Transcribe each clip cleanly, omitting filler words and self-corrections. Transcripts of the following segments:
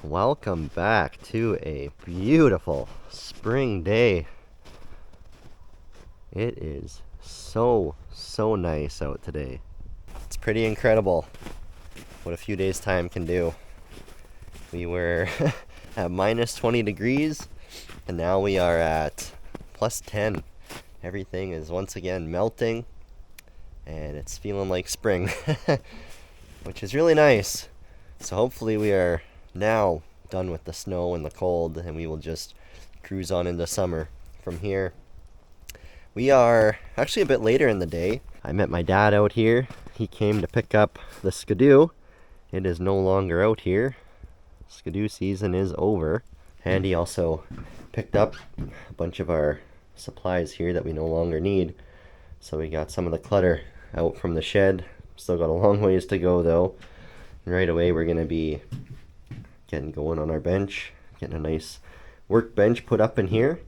Welcome back to a beautiful spring day. It is so nice out today. It's pretty incredible what a few days' time can do. We were at minus 20 degrees and now we are at plus 10. Everything is once again melting and it's feeling like spring, which is really nice. So hopefully we are now done with the snow and the cold and we will just cruise on into summer from here. We are actually a bit later in the day. I met my dad out here. He came to pick up the skidoo. It is no longer out here. Skidoo season is over. And he also picked up a bunch of our supplies here that we no longer need. So we got some of the clutter out from the shed. Still got a long ways to go though. And right away we're going to be getting going on our bench, getting a nice workbench put up in here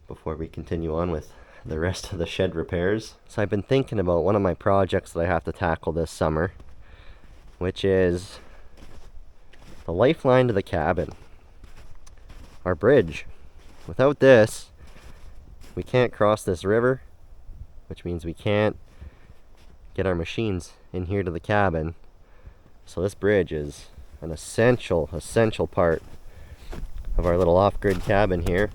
before we continue on with the rest of the shed repairs. So I've been thinking about one of my projects that I have to tackle this summer, which is the lifeline to the cabin, our bridge. Without this, we can't cross this river, which means we can't get our machines in here to the cabin. So this bridge is an essential part of our little off-grid cabin here.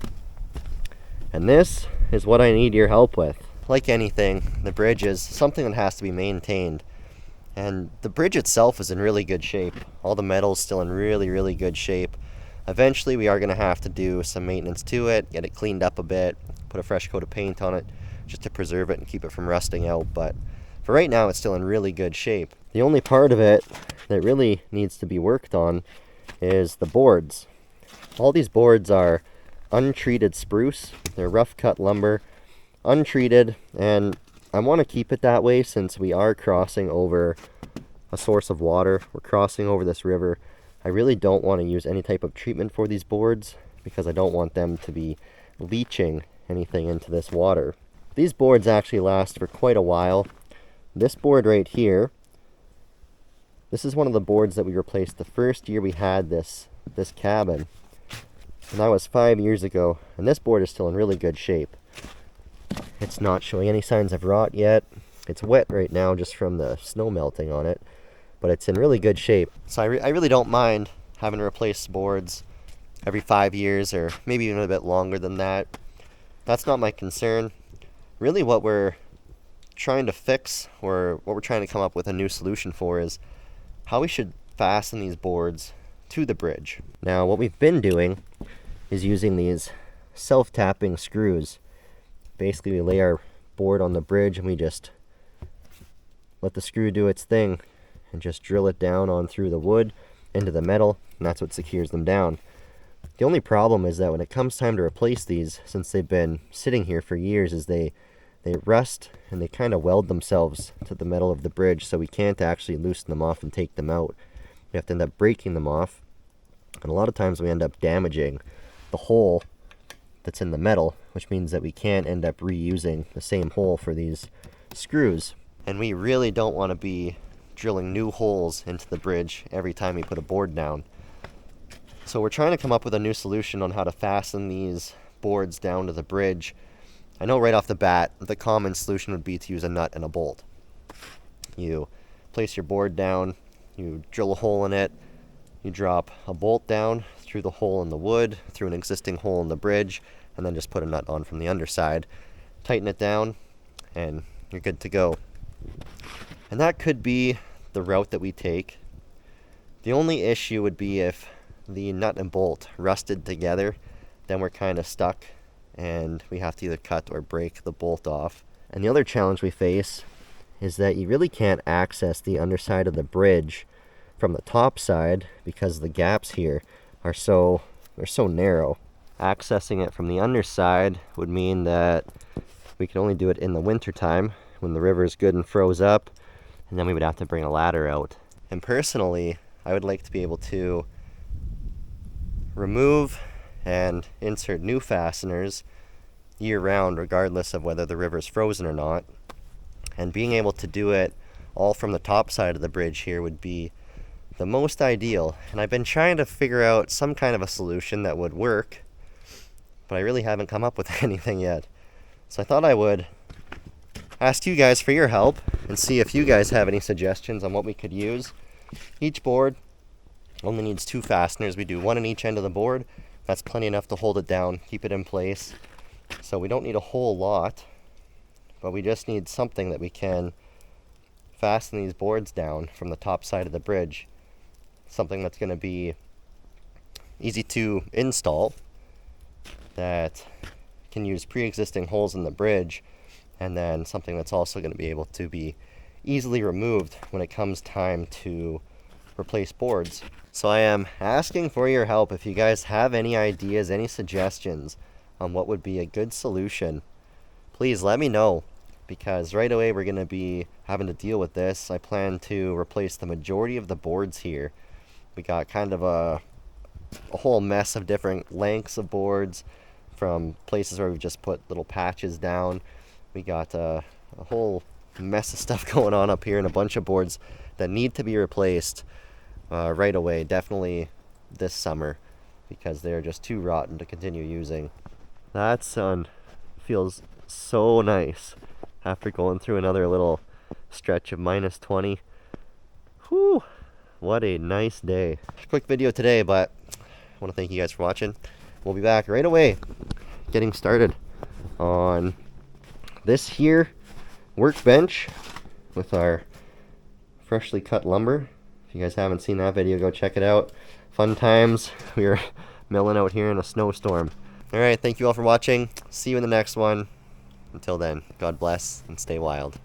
And this is what I need your help with. Like anything, the bridge is something that has to be maintained. And the bridge itself is in really good shape. All the metal's still in really good shape. Eventually we are going to have to do some maintenance to it, get it cleaned up a bit, put a fresh coat of paint on it just to preserve it and keep it from rusting out. But for right now, it's still in really good shape. The only part of it that really needs to be worked on is the boards. All these boards are untreated spruce. They're rough cut lumber, untreated, and I want to keep it that way since we are crossing over a source of water. We're crossing over this river. I really don't want to use any type of treatment for these boards because I don't want them to be leaching anything into this water. These boards actually last for quite a while. This board right here, this is one of the boards that we replaced the first year we had this cabin. And that was 5 years ago, and this board is still in really good shape. It's not showing any signs of rot yet. It's wet right now just from the snow melting on it, but it's in really good shape. So I really don't mind having to replace boards every 5 years or maybe even a bit longer than that. That's not my concern. Really what we're trying to fix, or what we're trying to come up with a new solution for, is how we should fasten these boards to the bridge. Now what we've been doing is using these self-tapping screws. Basically we lay our board on the bridge and we just let the screw do its thing and just drill it down on through the wood into the metal, and that's what secures them down. The only problem is that when it comes time to replace these, since they've been sitting here for years, is they rust and they kind of weld themselves to the metal of the bridge, so we can't actually loosen them off and take them out. We have to end up breaking them off, and a lot of times we end up damaging the hole that's in the metal, which means that we can't end up reusing the same hole for these screws. And we really don't want to be drilling new holes into the bridge every time we put a board down. So we're trying to come up with a new solution on how to fasten these boards down to the bridge. I know right off the bat, the common solution would be to use a nut and a bolt. You place your board down, you drill a hole in it, you drop a bolt down through the hole in the wood, through an existing hole in the bridge, and then just put a nut on from the underside. Tighten it down, and you're good to go. And that could be the route that we take. The only issue would be if the nut and bolt rusted together, then we're kind of stuck and we have to either cut or break the bolt off. And the other challenge we face is that you really can't access the underside of the bridge from the top side because the gaps here are so narrow. Accessing it from the underside would mean that we can only do it in the winter time when the river is good and froze up, and then we would have to bring a ladder out. And personally, I would like to be able to remove and insert new fasteners year-round regardless of whether the river is frozen or not. And being able to do it all from the top side of the bridge here would be the most ideal. And I've been trying to figure out some kind of a solution that would work, but I really haven't come up with anything yet. So I thought I would ask you guys for your help and see if you guys have any suggestions on what we could use. Each board only needs 2 fasteners. We do 1 on each end of the board. That's plenty enough to hold it down, keep it in place. So we don't need a whole lot, but we just need something that we can fasten these boards down from the top side of the bridge. Something that's going to be easy to install, that can use pre-existing holes in the bridge, and then something that's also going to be able to be easily removed when it comes time to replace boards. So I am asking for your help. If you guys have any ideas, any suggestions on what would be a good solution, please let me know, because right away we're going to be having to deal with this. I plan to replace the majority of the boards here. We got kind of a whole mess of different lengths of boards, from places where we've just put little patches down. We got a whole mess of stuff going on up here, and a bunch of boards that need to be replaced right away, definitely this summer, because they're just too rotten to continue using. That sun feels so nice after going through another little stretch of minus 20. Whew, what a nice day. Quick video today, but I want to thank you guys for watching. We'll be back right away getting started on this here workbench with our freshly cut lumber. If you guys haven't seen that video, go check it out. Fun times. We were milling out here in a snowstorm. Alright, thank you all for watching. See you in the next one. Until then, God bless and stay wild.